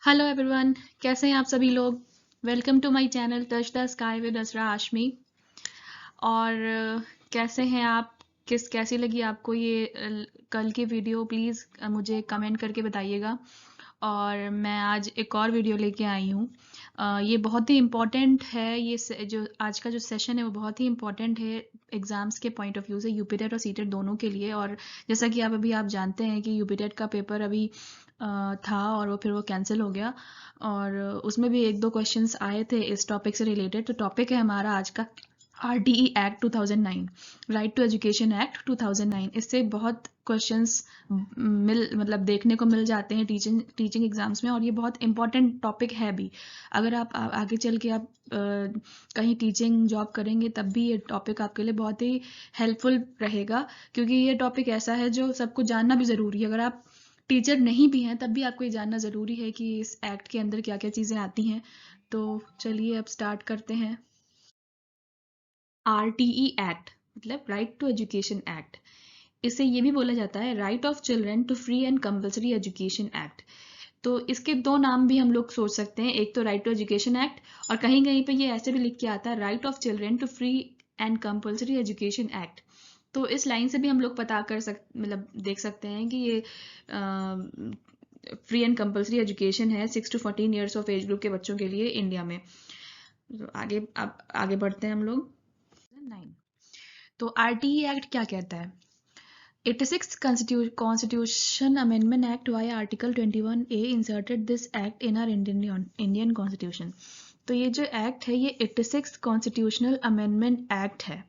Hello everyone, कैसे हैं आप सभी लोग। Welcome to my channel touch the sky with Asra Ashmi. और कैसे हैं आप, कैसी लगी आपको ये कल की वीडियो, प्लीज़ मुझे कमेंट करके बताइएगा। और मैं आज एक और वीडियो लेके आई हूँ। ये बहुत ही इम्पॉर्टेंट है। जो आज का जो सेशन है वो बहुत ही इम्पॉर्टेंट है एग्ज़ाम्स के पॉइंट ऑफ व्यू से, यूपीटेट और सीटेट दोनों के लिए। और जैसा कि आप जानते हैं कि यूपीटेट का पेपर अभी था और फिर वो कैंसिल हो गया। और उसमें भी एक दो क्वेश्चंस आए थे इस टॉपिक से रिलेटेड। तो टॉपिक है हमारा आज का RTE act 2009, right to education act 2009। इससे बहुत क्वेश्चंस मतलब देखने को मिल जाते हैं टीचिंग एग्जाम्स में, और ये बहुत इंपॉर्टेंट टॉपिक है भी। अगर आप आगे चल के आप कहीं टीचिंग जॉब करेंगे तब भी ये टॉपिक आपके लिए बहुत ही हेल्पफुल रहेगा, क्योंकि ये टॉपिक ऐसा है जो सबको जानना भी ज़रूरी है। अगर आप टीचर नहीं भी हैं तब भी आपको ये जानना ज़रूरी है कि इस एक्ट के अंदर क्या क्या चीज़ें आती हैं। तो चलिए अब स्टार्ट करते हैं। RTE एक्ट मतलब राइट टू एजुकेशन एक्ट। इसे ये भी बोला जाता है right of children to free and compulsory education act. तो इसके दो नाम भी हम लोग सोच सकते हैं, एक तो राइट टू एजुकेशन एक्ट, और कहीं कहीं पे ये ऐसे भी लिख के आता है right of children to free and compulsory education act. तो इस लाइन से भी हम लोग पता कर मतलब देख सकते हैं कि ये फ्री एंड कंपलसरी एजुकेशन है 6 to 14 years of age group के बच्चों के लिए इंडिया में। तो आगे बढ़ते हैं हम लोग। 9, तो RTE एक्ट क्या कहता है। 86th Constitution Amendment Act via Article 21A inserted this act in our Indian Constitution। तो ये जो एक्ट है ये 86th Constitutional Amendment Act है,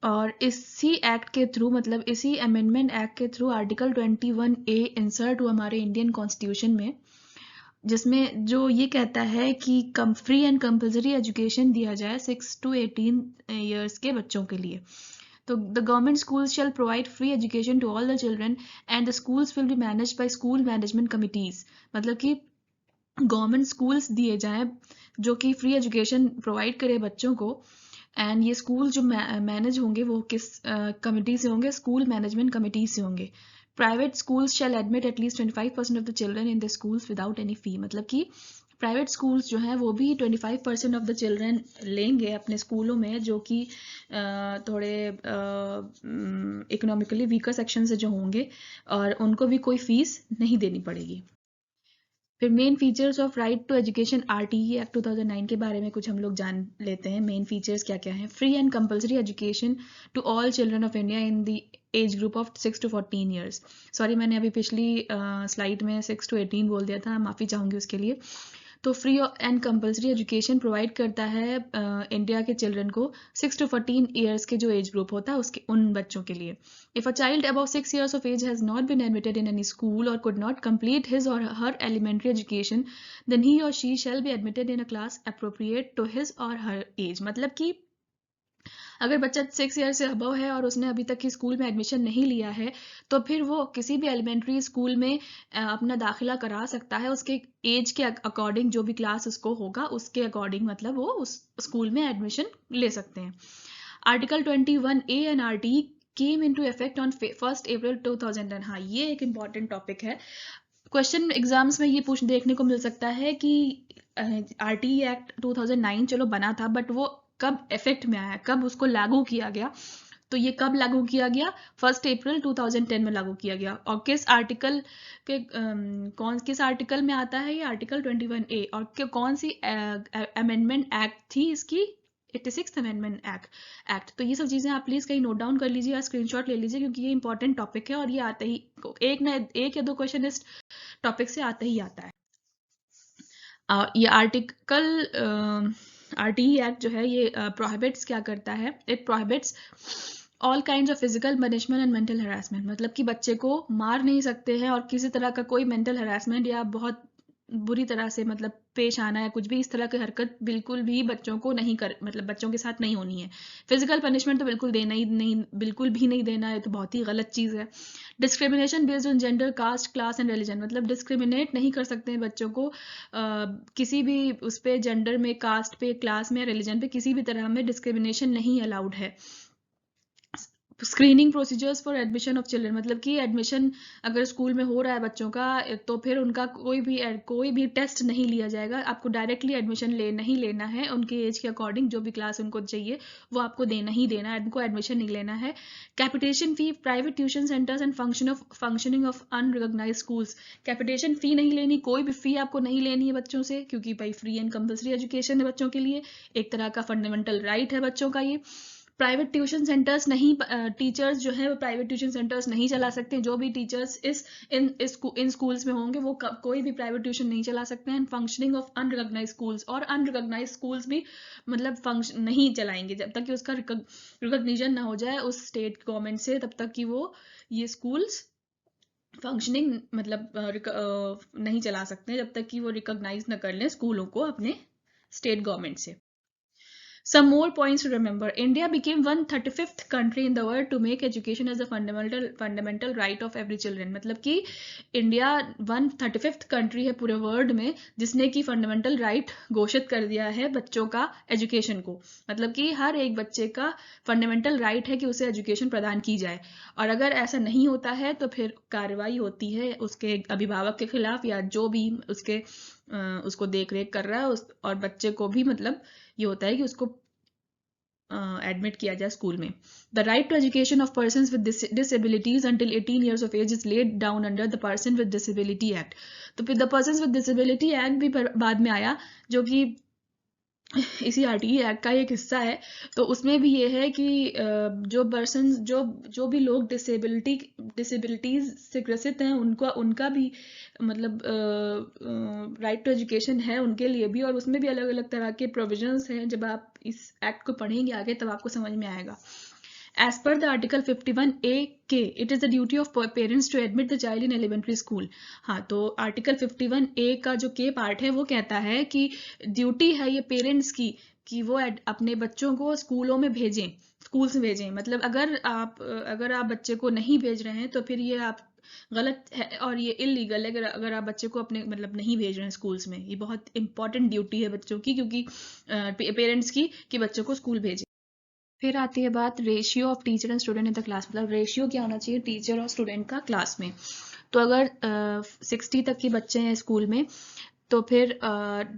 और इसी एक्ट के थ्रू मतलब इसी अमेंडमेंट एक्ट के थ्रू आर्टिकल 21A इंसर्ट हुआ हमारे इंडियन कॉन्स्टिट्यूशन में, जिसमें जो ये कहता है कि फ्री एंड कंपलसरी एजुकेशन दिया जाए 6 to 18 ईयर्स के बच्चों के लिए। तो the government schools shall provide free education to all the children and the schools will be managed by school management committees. मतलब कि गवर्नमेंट स्कूल्स दिए जाएं जो कि फ्री एजुकेशन प्रोवाइड करे बच्चों को, एंड ये स्कूल जो मैनेज होंगे वो किस कमिटी से होंगे, स्कूल मैनेजमेंट कमिटी से होंगे। Private schools shall admit at least 25% of the children in the schools without any fee. मतलब कि प्राइवेट स्कूल्स जो हैं वो भी 25% ऑफ द चिल्ड्रन लेंगे अपने स्कूलों में, जो कि थोड़े इकोनॉमिकली वीकर सेक्शन से जो होंगे, और उनको भी कोई फीस नहीं देनी पड़ेगी। फिर main features of right to education RTE act 2009 के बारे में कुछ हम लोग जान लेते हैं। मेन फीचर्स क्या क्या हैं। Free and compulsory education to all children of India in the age group of 6 to 14 years. Sorry, मैंने अभी पिछली स्लाइड में 6 to 18 बोल दिया था, माफ़ी चाहूँगी उसके लिए। तो free and compulsory education provide करता है इंडिया के चिल्ड्रन को 6 to 14 ईयर्स के जो एज ग्रुप होता है उसके उन बच्चों के लिए। If a child above 6 years of age has not been admitted in any school or could not complete his or her elementary education, then he or she shall be admitted in a class appropriate to his or her age। मतलब कि अगर बच्चा 6 year से above है और उसने अभी तक की स्कूल में एडमिशन नहीं लिया है, तो फिर वो किसी भी एलिमेंट्री स्कूल में अपना दाखिला करा सकता है उसके एज के अकॉर्डिंग। जो भी क्लास उसको होगा उसके अकॉर्डिंग मतलब वो उस स्कूल में एडमिशन ले सकते हैं। Article 21A and RTE came into effect on 1 April 2010। हाँ, ये एक इम्पॉर्टेंट टॉपिक है। क्वेश्चन एग्जाम्स में ये पूछ देखने को मिल सकता है कि RTE एक्ट 2009 चलो बना था, बट वो कब इफेक्ट में आया, कब उसको लागू किया गया। तो ये कब लागू किया गया, 1 April 2010 में लागू किया गया। और किस आर्टिकल के किस आर्टिकल में आता है ये, आर्टिकल 21A। और कौन सी अमेंडमेंट एक्ट थी इसकी, 86th अमेंडमेंट एक्ट। तो ये सब चीज़ें आप प्लीज़ कहीं नोट डाउन कर लीजिए या स्क्रीनशॉट ले लीजिए, क्योंकि ये इंपॉर्टेंट टॉपिक है और ये आते ही एक या दो क्वेश्चन इस टॉपिक से आते ही आता है। ये आर्टिकल RTE एक्ट जो है ये प्रोहिबिट्स क्या करता है, it prohibits all kinds of physical punishment and mental harassment. मतलब कि बच्चे को मार नहीं सकते हैं, और किसी तरह का कोई मेंटल हरासमेंट या बहुत बुरी तरह से मतलब पेश आना या कुछ भी इस तरह की हरकत बिल्कुल भी बच्चों को नहीं मतलब बच्चों के साथ नहीं होनी है। फिजिकल पनिशमेंट तो बिल्कुल देना ही नहीं, बिल्कुल भी नहीं देना है, तो बहुत ही गलत चीज़ है। Discrimination based on gender, caste, class and religion. मतलब डिस्क्रिमिनेट नहीं कर सकते हैं बच्चों को किसी भी उस पे, जेंडर में, कास्ट पे, क्लास में, रिलीजन पे, किसी भी तरह में डिस्क्रिमिनेशन नहीं अलाउड है। Screening procedures for admission of children, मतलब कि एडमिशन अगर स्कूल में हो रहा है बच्चों का तो फिर उनका कोई भी टेस्ट नहीं लिया जाएगा, आपको डायरेक्टली एडमिशन नहीं लेना है, उनके एज के अकॉर्डिंग जो भी क्लास उनको चाहिए वो आपको देना ही देना है, उनको एडमिशन नहीं लेना है। Capitation fee private tuition centres and functioning of unrecognised schools, capitation fee नहीं लेनी, कोई भी फी आपको नहीं लेनी है बच्चों से, क्योंकि भाई फ्री एंड कंपल्सरी एजुकेशन है बच्चों के लिए, एक तरह का फंडामेंटल राइट है बच्चों का ये। प्राइवेट ट्यूशन सेंटर्स नहीं, टीचर्स जो है वो प्राइवेट ट्यूशन सेंटर्स नहीं चला सकते, जो भी टीचर्स इन स्कूल्स में होंगे वो कोई भी प्राइवेट ट्यूशन नहीं चला सकते हैं। फंक्शनिंग ऑफ अनरिकॉग्नाइज्ड स्कूल्स, और अनरिकॉग्नाइज्ड स्कूल्स भी मतलब फंक्शन नहीं चलाएंगे जब तक कि उसका रिकॉग्निशन ना हो जाए उस स्टेट गवर्नमेंट से, तब तक कि वो ये स्कूल्स फंक्शनिंग मतलब नहीं चला सकते हैं, जब तक कि वो रिकॉग्नाइज न कर लें स्कूलों को अपने स्टेट गवर्नमेंट से। Some more points to remember. India became 135th country in the world to make education as a fundamental right of every children. मतलब कि इंडिया 135th country है पूरे वर्ल्ड में जिसने कि फंडामेंटल राइट घोषित कर दिया है बच्चों का एजुकेशन को, मतलब कि हर एक बच्चे का फंडामेंटल राइट है कि उसे एजुकेशन प्रदान की जाए, और अगर ऐसा नहीं होता है तो फिर कार्रवाई होती है उसके अभिभावक के खिलाफ या जो भी उसको देख रेख कर रहा है और बच्चे को भी मतलब ये होता है कि उसको एडमिट किया जाए स्कूल में। The right to education of persons with disabilities until 18 years of age is laid down under the Person with Disability Act। तो फिर the persons with disability act भी बाद में आया, जो कि इसी आरटीई एक्ट का एक हिस्सा है। तो उसमें भी ये है कि जो पर्सन जो भी लोग डिसेबिलिटीज से ग्रसित हैं उनका भी मतलब राइट टू एजुकेशन है उनके लिए भी, और उसमें भी अलग अलग तरह के प्रोविजंस हैं। जब आप इस एक्ट को पढ़ेंगे आगे तब आपको समझ में आएगा। As per the Article 51A(k), it is the duty of parents to admit the child in elementary school। हाँ, तो आर्टिकल 51A का जो के पार्ट है वो कहता है कि ड्यूटी है ये पेरेंट्स की कि वो अपने बच्चों को स्कूलों में भेजें, स्कूल्स में भेजें। मतलब अगर आप बच्चे को नहीं भेज रहे हैं तो फिर ये आप गलत है और ये इलीगल है अगर आप बच्चे को अपने मतलब नहीं भेज रहे हैं स्कूल्स में। ये बहुत इंपॉर्टेंट ड्यूटी है बच्चों की, क्योंकि पेरेंट्स की कि बच्चों को स्कूल भेजें। फिर आती है बात ratio of teacher and student in the class, मतलब रेशियो क्या होना चाहिए टीचर और स्टूडेंट का क्लास में। तो अगर 60 तक के बच्चे हैं स्कूल में तो फिर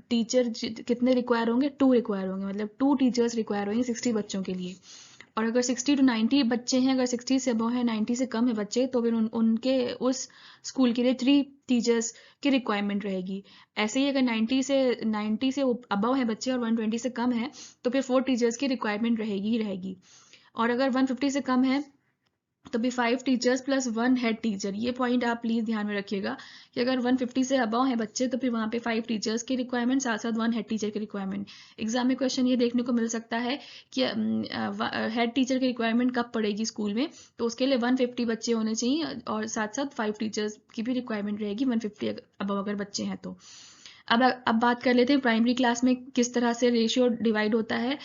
टीचर कितने रिक्वायर होंगे, 2 रिक्वायर होंगे, मतलब 2 टीचर्स रिक्वायर होंगे 60 बच्चों के लिए। और अगर 60 to 90 बच्चे हैं, अगर 60 से अबव है 90 से कम है बच्चे, तो फिर उनके उस स्कूल के लिए 3 टीचर्स की रिक्वायरमेंट रहेगी। ऐसे ही अगर 90 से अबव है बच्चे और 120 से कम है तो फिर 4 टीचर्स की रिक्वायरमेंट रहेगी। और अगर 150 से कम है तो भी 5 टीचर्स प्लस 1 हेड टीचर। ये पॉइंट आप प्लीज ध्यान में रखिएगा कि अगर 150 से अबव है बच्चे तो फिर वहाँ पे 5 टीचर्स की रिक्वायरमेंट, साथ साथ 1 हेड टीचर की रिक्वायरमेंट। एग्जाम में क्वेश्चन ये देखने को मिल सकता है कि हेड टीचर की रिक्वायरमेंट कब पड़ेगी स्कूल में, तो उसके लिए 150 बच्चे होने चाहिए और साथ साथ 5 टीचर्स की भी रिक्वायरमेंट रहेगी 150 अबव अगर बच्चे हैं तो। अब बात कर लेते हैं प्राइमरी क्लास में किस तरह से रेशियो डिवाइड होता है।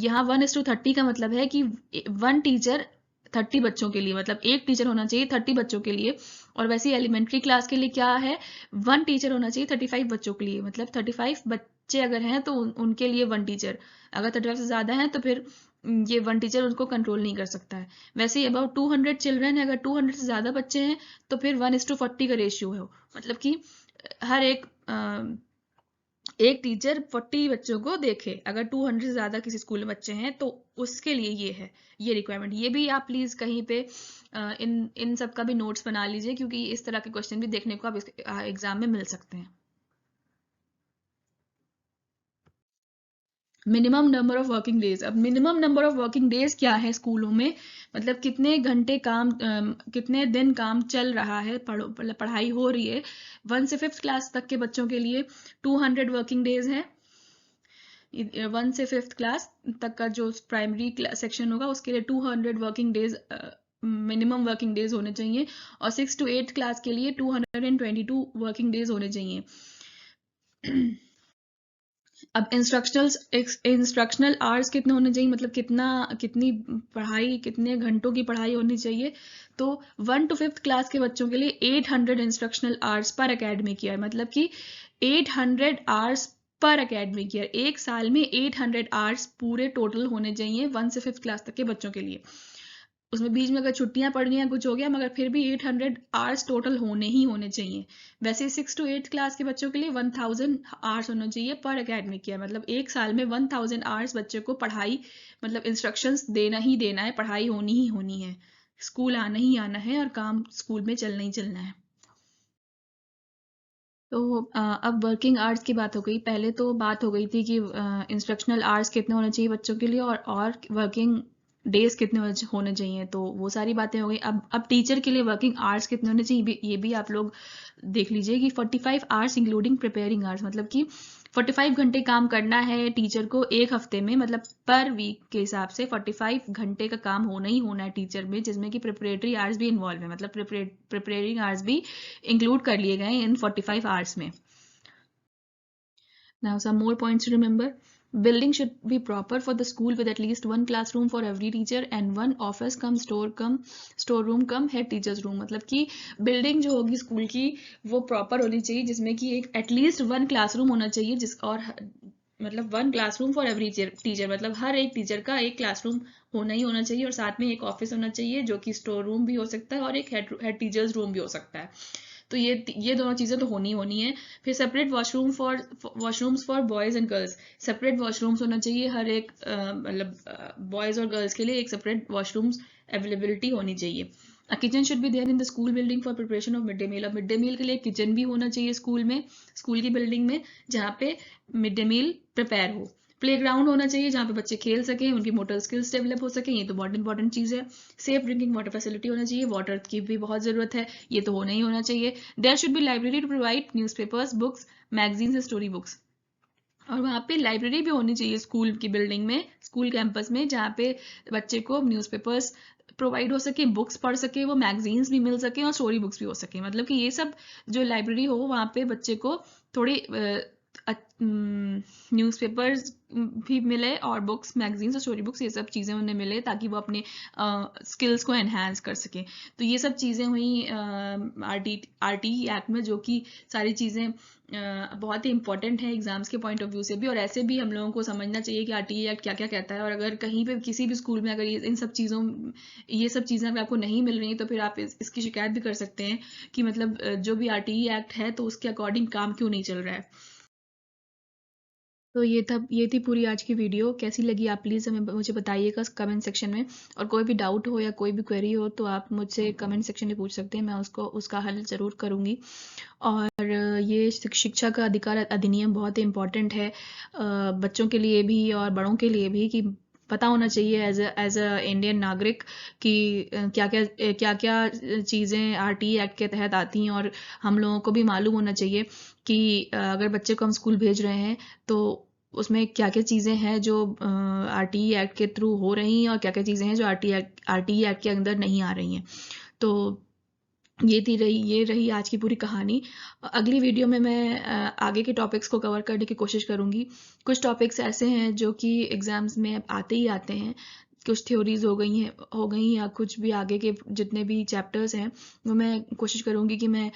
यहाँ 1:30 का मतलब है कि 1 टीचर 30 बच्चों के लिए, मतलब 1 टीचर होना चाहिए 30 बच्चों के लिए। और वैसे एलिमेंट्री क्लास के लिए क्या है, 1 टीचर होना चाहिए 35 बच्चों के लिए, मतलब 35 बच्चे अगर हैं तो उनके लिए 1 टीचर। अगर 35 से ज़्यादा हैं तो फिर ये 1 टीचर उनको कंट्रोल नहीं कर सकता है। वैसे ही अबाउट 200 चिल्ड्रन है, अगर 200 से ज़्यादा बच्चे हैं तो फिर 1:40 का रेशियो है, मतलब कि हर एक टीचर 40 बच्चों को देखे। अगर 200 से ज़्यादा किसी स्कूल में बच्चे हैं तो उसके लिए ये है, ये रिक्वायरमेंट। ये भी आप प्लीज़ कहीं पे इन सब का भी नोट्स बना लीजिए, क्योंकि इस तरह के क्वेश्चन भी देखने को आप एग्जाम में मिल सकते हैं। Minimum number of working days. अब minimum number of working days क्या है स्कूलों में, मतलब कितने घंटे काम कितने दिन काम चल रहा है, पढ़ाई हो रही है। 1 से 5th क्लास तक के बच्चों के लिए 200 वर्किंग डेज है। 1 से 5th क्लास तक का जो प्राइमरी सेक्शन होगा उसके लिए 200 working days minimum working days होने चाहिए, और 6 to 8 क्लास के लिए 222 वर्किंग डेज होने चाहिए। अब इंस्ट्रक्शनल आवर्स कितने होने चाहिए, मतलब कितनी पढ़ाई, कितने घंटों की पढ़ाई होनी चाहिए। तो 1 to 5th क्लास के बच्चों के लिए 800 instructional hours per academic year, मतलब कि 800 आवर्स पर एकेडमिक ईयर। एक साल में 800 आवर्स पूरे टोटल होने चाहिए 1 से 5th क्लास तक के बच्चों के लिए। उसमें बीच में अगर छुट्टियां पड़ गई हैं, कुछ हो गया, मगर फिर भी 800 आवर्स टोटल होने ही होने चाहिए। वैसे 6 to 8 क्लास के बच्चों के लिए 1000 आवर्स होना चाहिए पर एकेडमिक ईयर, मतलब एक साल में 1000 आवर्स बच्चे को पढ़ाई, मतलब इंस्ट्रक्शंस देना ही देना है, पढ़ाई होनी ही होनी है, स्कूल आना ही आना है और काम स्कूल में चलना ही चलना है। तो अब वर्किंग आवर्स की बात हो गई। पहले तो बात हो गई थी कि इंस्ट्रक्शनल आवर्स कितने होने चाहिए बच्चों के लिए और वर्किंग डेज कितने होने चाहिए, तो वो सारी बातें हो गई। अब टीचर के लिए वर्किंग आवर्स कितने होने चाहिए ये भी आप लोग देख लीजिए कि 45 आवर्स इंक्लूडिंग प्रिपेयरिंग आवर्स, मतलब कि 45 घंटे काम करना है टीचर को एक हफ्ते में, मतलब पर वीक के हिसाब से 45 घंटे का काम होना ही होना है टीचर में, जिसमें कि प्रिपरेटरी आवर्स भी इन्वॉल्व है, मतलब प्रिपरेटिंग आवर्स भी इंक्लूड कर लिए गए इन 45 आवर्स में। Now some more points to remember. Building should be proper for the school with at least one classroom for every teacher and one office come storeroom come head teachers room, मतलब कि building जो होगी school की वो proper होनी चाहिए, जिसमें कि एक एटलीस्ट वन क्लासरूम होना चाहिए, जिस और मतलब one classroom for every teacher, मतलब हर एक टीचर का एक क्लासरूम होना ही होना चाहिए, और साथ में एक ऑफिस होना चाहिए जो कि स्टोर रूम भी हो सकता है और एक हेड टीचर्स रूम भी हो सकता है। तो ये दोनों चीज़ें तो होनी होनी है। फिर separate washrooms for boys and girls, separate washrooms होना चाहिए हर एक, मतलब बॉयज़ और गर्ल्स के लिए एक सेपरेट वॉशरूम्स अवेलेबिलिटी होनी चाहिए। Kitchen should be there in the school building for preparation of mid day meal, अब मिड डे मील के लिए किचन भी होना चाहिए स्कूल में, स्कूल की बिल्डिंग में, जहाँ पे मिड डे मील प्रिपेयर हो। प्लेग्राउंड होना चाहिए जहाँ पे बच्चे खेल सकें, उनकी मोटर स्किल्स डेवलप हो सकें, ये तो बहुत इंपॉर्टेंट चीज़ है। सेफ ड्रिंकिंग वाटर फैसिलिटी होना चाहिए, वाटर की भी बहुत ज़रूरत है, ये तो होना ही होना चाहिए। There should be library to provide newspapers, books, magazines and story books, और वहाँ पे लाइब्रेरी भी होनी चाहिए स्कूल की बिल्डिंग में, स्कूल कैंपस में, जहाँ पे बच्चे को न्यूज़पेपर्स प्रोवाइड हो सके, बुक्स पढ़ सके, वो मैगजीन्स भी मिल सके और स्टोरी बुक्स भी हो सके, मतलब कि ये सब जो लाइब्रेरी हो वहाँ पे बच्चे को थोड़ी न्यूज़पेपर्स भी मिले और बुक्स, मैगजीन्स और स्टोरी बुक्स, ये सब चीज़ें उन्हें मिले ताकि वो अपने स्किल्स को एनहांस कर सकें। तो ये सब चीज़ें हुई RTE एक्ट में, जो कि सारी चीज़ें बहुत ही इंपॉर्टेंट है एग्जाम्स के पॉइंट ऑफ व्यू से भी, और ऐसे भी हम लोगों को समझना चाहिए कि RTE एक्ट क्या क्या कहता है, और अगर कहीं पे किसी भी स्कूल में अगर ये सब चीज़ें अगर आपको नहीं मिल रही तो फिर आप इसकी शिकायत भी कर सकते हैं कि मतलब जो भी RTE एक्ट है तो उसके अकॉर्डिंग काम क्यों नहीं चल रहा है। तो ये थी पूरी आज की वीडियो। कैसी लगी आप प्लीज़ हमें मुझे बताइएगा कमेंट सेक्शन में, और कोई भी डाउट हो या कोई भी क्वेरी हो तो आप मुझसे कमेंट सेक्शन में पूछ सकते हैं, मैं उसका हल ज़रूर करूँगी। और ये शिक्षा का अधिकार अधिनियम बहुत ही इम्पॉर्टेंट है बच्चों के लिए भी और बड़ों के लिए भी, कि पता होना चाहिए एज अ इंडियन नागरिक कि क्या क्या चीज़ें RTE एक्ट के तहत आती हैं, और हम लोगों को भी मालूम होना चाहिए कि अगर बच्चे को हम स्कूल भेज रहे हैं तो उसमें क्या क्या चीज़ें हैं जो RTE एक्ट के थ्रू हो रही हैं, और क्या क्या चीज़ें हैं जो RTE एक्ट के अंदर नहीं आ रही हैं। तो ये रही आज की पूरी कहानी। अगली वीडियो में मैं आगे के टॉपिक्स को कवर करने की कोशिश करूँगी। कुछ टॉपिक्स ऐसे हैं जो कि एग्ज़ाम्स में आते ही आते हैं, कुछ थ्योरीज हो गई या कुछ भी आगे के जितने भी चैप्टर्स हैं वो मैं कोशिश करूँगी कि मैं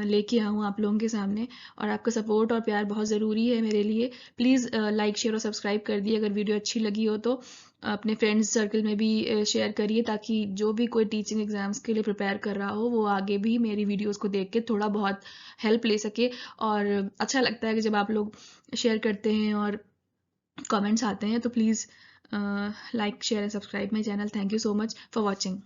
लेके आऊँ आप लोगों के सामने, और आपका सपोर्ट और प्यार बहुत ज़रूरी है मेरे लिए। प्लीज़ लाइक शेयर और सब्सक्राइब कर दिए अगर वीडियो अच्छी लगी हो तो, अपने फ्रेंड्स सर्कल में भी शेयर करिए, ताकि जो भी कोई टीचिंग एग्ज़ाम्स के लिए प्रिपेयर कर रहा हो वो आगे भी मेरी वीडियोस को देख के थोड़ा बहुत हेल्प ले सके। और अच्छा लगता है कि जब आप लोग शेयर करते हैं और कमेंट्स आते हैं, तो please like share and subscribe my channel. Thank you so much for watching.